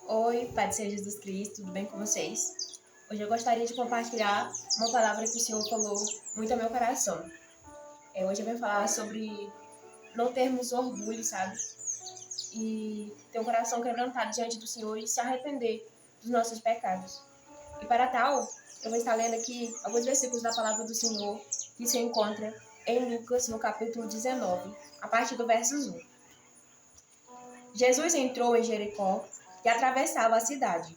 Oi, Pai do Senhor Jesus Cristo, tudo bem com vocês? Hoje eu gostaria de compartilhar uma palavra que o Senhor falou muito ao meu coração. Hoje eu venho falar sobre não termos orgulho, sabe? E ter um coração quebrantado diante do Senhor e se arrepender dos nossos pecados. E para tal, eu vou estar lendo aqui alguns versículos da palavra do Senhor que se encontra em Lucas, no capítulo 19, a partir do verso 1. Jesus entrou em Jericó e atravessava a cidade.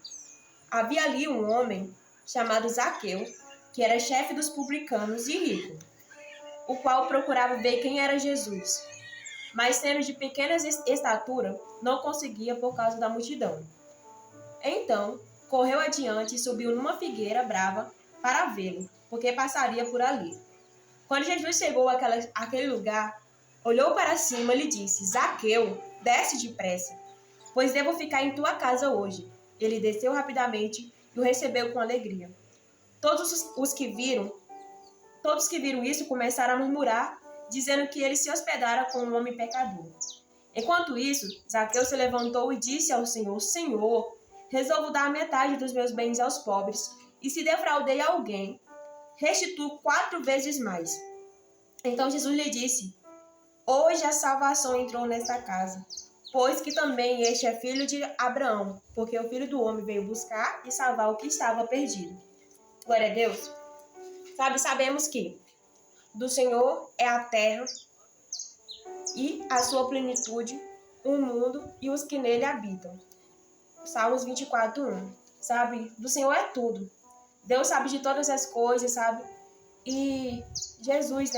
Havia ali um homem chamado Zaqueu, que era chefe dos publicanos e rico, o qual procurava ver quem era Jesus, mas sendo de pequena estatura, não conseguia por causa da multidão. Então, correu adiante e subiu numa figueira brava para vê-lo, porque passaria por ali. Quando Jesus chegou àquele lugar, olhou para cima e lhe disse: Zaqueu, desce depressa, pois devo ficar em tua casa hoje. Ele desceu rapidamente e o recebeu com alegria. Todos que viram isso começaram a murmurar, dizendo que ele se hospedara com um homem pecador. Enquanto isso, Zaqueu se levantou e disse ao Senhor: Senhor, resolvo dar metade dos meus bens aos pobres, e se defraudei alguém, restituo 4 vezes mais. Então Jesus lhe disse: Hoje a salvação entrou nesta casa, pois que também este é filho de Abraão, porque o Filho do Homem veio buscar e salvar o que estava perdido. Glória a Deus. Sabemos que do Senhor é a terra e a sua plenitude, o mundo e os que nele habitam. Salmos 24:1. Do Senhor é tudo. Deus sabe de todas as coisas, E Jesus,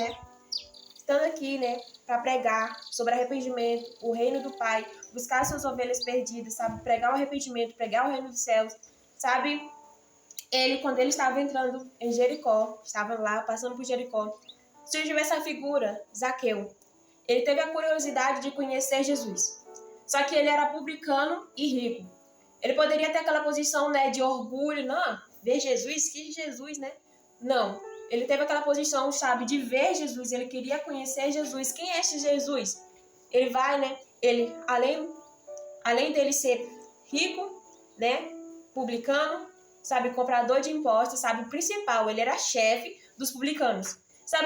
estando aqui, para pregar sobre arrependimento, o reino do Pai, buscar suas ovelhas perdidas, pregar o arrependimento, pregar o reino dos céus, Ele, quando ele estava entrando em Jericó, estava lá, passando por Jericó, surgiu essa figura, Zaqueu. Ele teve a curiosidade de conhecer Jesus. Só que ele era publicano e rico. Ele poderia ter aquela posição, de orgulho, não, ver Jesus, que Jesus, Não, ele teve aquela posição, de ver Jesus, ele queria conhecer Jesus. Quem é este Jesus? Ele vai, ele, além dele ser rico, publicano, comprador de impostos, o principal, ele era chefe dos publicanos.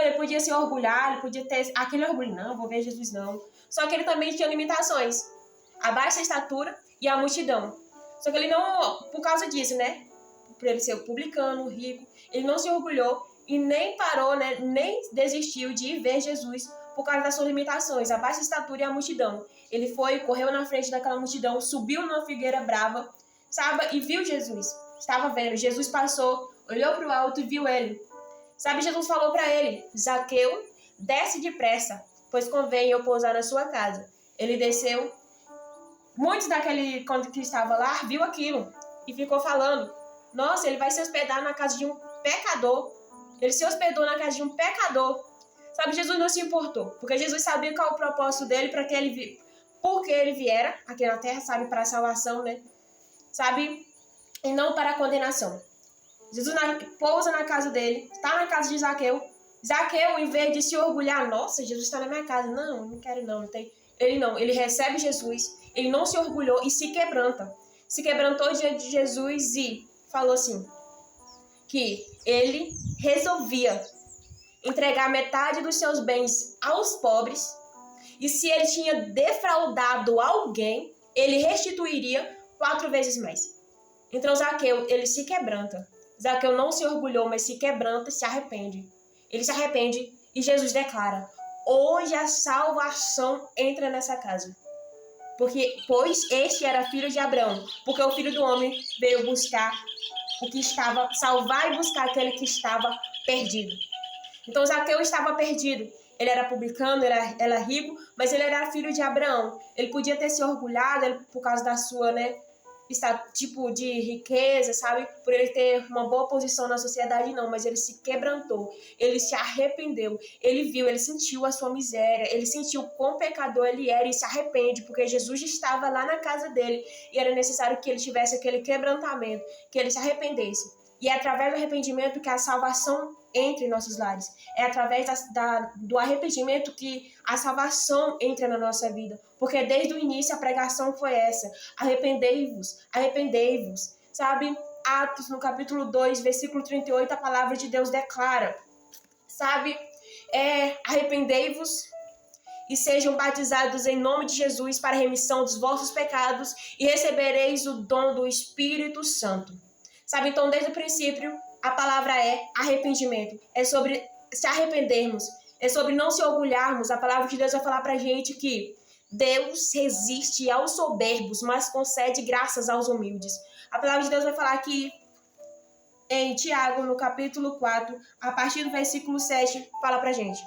Ele podia se orgulhar, ele podia ter aquele orgulho, não, vou ver Jesus não. Só que ele também tinha limitações, a baixa estatura e a multidão. Só que ele não, por causa disso, por ele ser publicano, rico, ele não se orgulhou e nem parou, nem desistiu de ver Jesus por causa das suas limitações, a baixa estatura e a multidão. Ele foi, correu na frente daquela multidão, subiu numa figueira brava, e viu Jesus. Estava vendo, Jesus passou, olhou para o alto e viu ele. Jesus falou para ele: Zaqueu, desce depressa, pois convém eu pousar na sua casa. Ele desceu. Muitos quando que estava lá, viu aquilo e ficou falando: nossa, ele vai se hospedar na casa de um pecador. Ele se hospedou na casa de um pecador. Jesus não se importou, porque Jesus sabia qual é o propósito dele, porque ele viera aqui na terra, para a salvação, e não para a condenação. Jesus pousa na casa dele, está na casa de Zaqueu. Zaqueu, em vez de se orgulhar, nossa, Jesus está na minha casa. Não quero não, ele recebe Jesus, ele não se orgulhou e se quebranta. Se quebrantou diante de Jesus e falou assim, que ele resolvia entregar metade dos seus bens aos pobres, e se ele tinha defraudado alguém, ele restituiria 4 vezes mais. Então Zaqueu, ele se quebranta. Zaqueu não se orgulhou, mas se quebranta e se arrepende. Ele se arrepende e Jesus declara: hoje a salvação entra nessa casa. Pois este era filho de Abraão, porque o Filho do Homem veio buscar salvar e buscar aquele que estava perdido. Então Zaqueu estava perdido. Ele era publicano, ele era rico, mas ele era filho de Abraão. Ele podia ter se orgulhado por causa da sua, tipo de riqueza, por ele ter uma boa posição na sociedade, não, mas ele se quebrantou, ele se arrependeu, ele viu, ele sentiu a sua miséria, ele sentiu quão pecador ele era e se arrepende, porque Jesus estava lá na casa dele e era necessário que ele tivesse aquele quebrantamento, que ele se arrependesse. E é através do arrependimento que a salvação entra em nossos lares. É através do arrependimento que a salvação entra na nossa vida. Porque desde o início a pregação foi essa. Arrependei-vos, arrependei-vos. Sabe? Atos, no capítulo 2, versículo 38, a palavra de Deus declara. Sabe? Arrependei-vos e sejam batizados em nome de Jesus para a remissão dos vossos pecados e recebereis o dom do Espírito Santo. Sabe, então, desde o princípio, a palavra é arrependimento. É sobre se arrependermos. É sobre não se orgulharmos. A palavra de Deus vai falar pra gente que Deus resiste aos soberbos, mas concede graças aos humildes. A palavra de Deus vai falar que em Tiago, no capítulo 4, a partir do versículo 7, fala pra gente.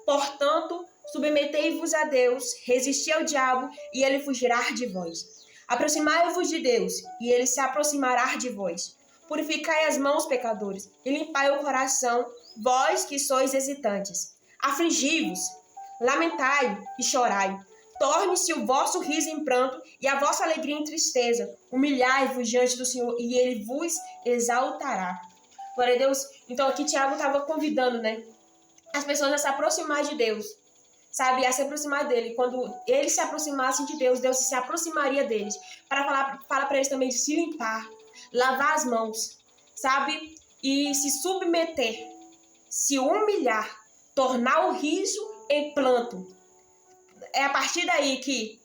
Portanto, submetei-vos a Deus, resisti ao diabo, e ele fugirá de vós. Aproximai-vos de Deus, e ele se aproximará de vós. Purificai as mãos, pecadores, e limpai o coração, vós que sois hesitantes. Afligi-vos, lamentai e chorai. Torne-se o vosso riso em pranto e a vossa alegria em tristeza. Humilhai-vos diante do Senhor, e ele vos exaltará. Glória a Deus. Então aqui Tiago estava convidando, as pessoas a se aproximar de Deus. Sabe, a se aproximar dele. Quando eles se aproximassem de Deus, Deus se aproximaria deles. Para falar para eles também de se limpar, lavar as mãos, sabe? E se submeter, se humilhar, tornar o riso em pranto. É a partir daí que,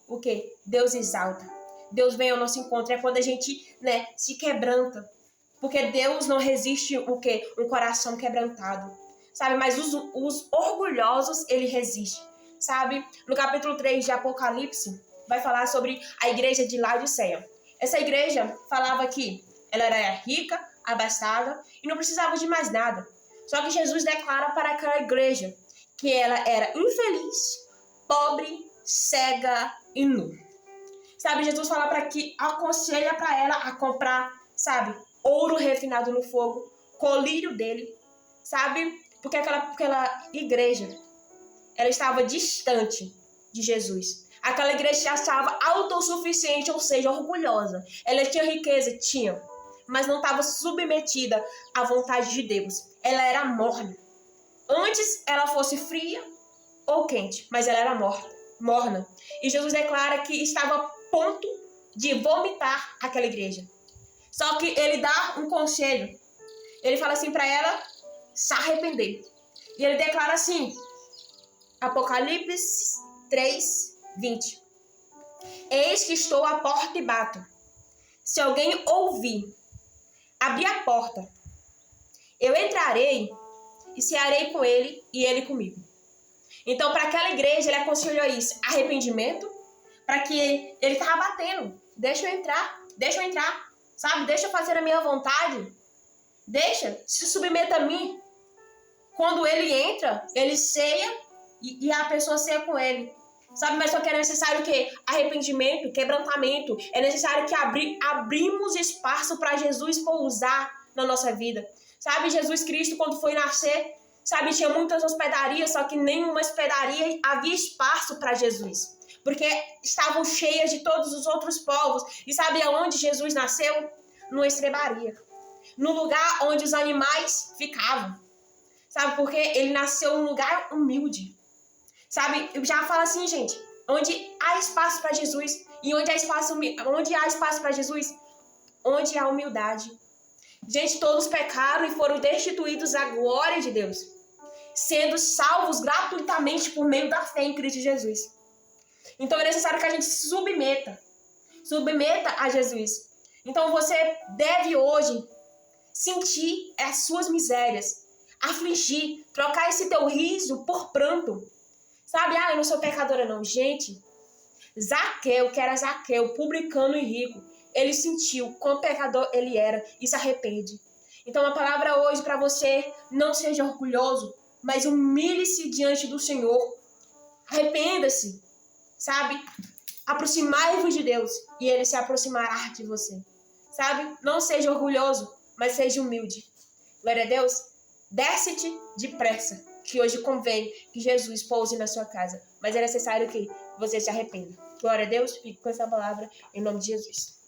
Deus exalta. Deus vem ao nosso encontro. É quando a gente, se quebranta. Porque Deus não resiste, um coração quebrantado. Sabe, mas os orgulhosos, ele resiste. Sabe, no capítulo 3 de Apocalipse, vai falar sobre a igreja de Laodiceia. Essa igreja falava que ela era rica, abastada e não precisava de mais nada. Só que Jesus declara para aquela igreja que ela era infeliz, pobre, cega e nu. Sabe, Jesus fala aconselha para ela a comprar, sabe, ouro refinado no fogo, colírio dele, sabe, porque aquela igreja, ela estava distante de Jesus. Aquela igreja já estava autossuficiente, ou seja, orgulhosa. Ela tinha riqueza, mas não estava submetida à vontade de Deus. Ela era morna. Antes ela fosse fria ou quente, mas ela era morna. E Jesus declara que estava a ponto de vomitar aquela igreja. Só que ele dá um conselho. Ele fala assim para ela se arrepender. E ele declara assim, Apocalipse 3, 20. Eis que estou à porta e bato. Se alguém ouvir, abrir a porta, eu entrarei e cearei com ele e ele comigo. Então, para aquela igreja, ele aconselhou isso, arrependimento, para que ele estava batendo. Deixa eu entrar, sabe? Deixa eu fazer a minha vontade. Se submeta a mim. Quando ele entra, ele ceia e a pessoa ceia com ele. Sabe, mas só que é necessário o quê? Arrependimento, quebrantamento. É necessário que abrimos espaço para Jesus pousar na nossa vida. Sabe, Jesus Cristo, quando foi nascer, sabe, tinha muitas hospedarias, só que nenhuma hospedaria havia espaço para Jesus. Porque estavam cheias de todos os outros povos. E sabe aonde Jesus nasceu? Numa estrebaria. No lugar onde os animais ficavam. Sabe, porque ele nasceu num lugar humilde. Sabe, eu já falo assim, gente, onde há espaço para Jesus, e onde há espaço para Jesus, onde há humildade. Gente, todos pecaram e foram destituídos da glória de Deus, sendo salvos gratuitamente por meio da fé em Cristo Jesus. Então é necessário que a gente se submeta a Jesus. Então você deve hoje sentir as suas misérias, afligir, trocar esse teu riso por pranto. Sabe, eu não sou pecadora não. Gente, Zaqueu, que era Zaqueu, publicano e rico, ele sentiu quão pecador ele era e se arrepende. Então a palavra hoje para você, não seja orgulhoso, mas humilhe-se diante do Senhor. Arrependa-se, sabe? Aproximai-vos de Deus e ele se aproximará de você. Sabe? Não seja orgulhoso, mas seja humilde. Glória a Deus. Desce-te depressa, que hoje convém que Jesus pouse na sua casa. Mas é necessário que você se arrependa. Glória a Deus. Fique com essa palavra em nome de Jesus.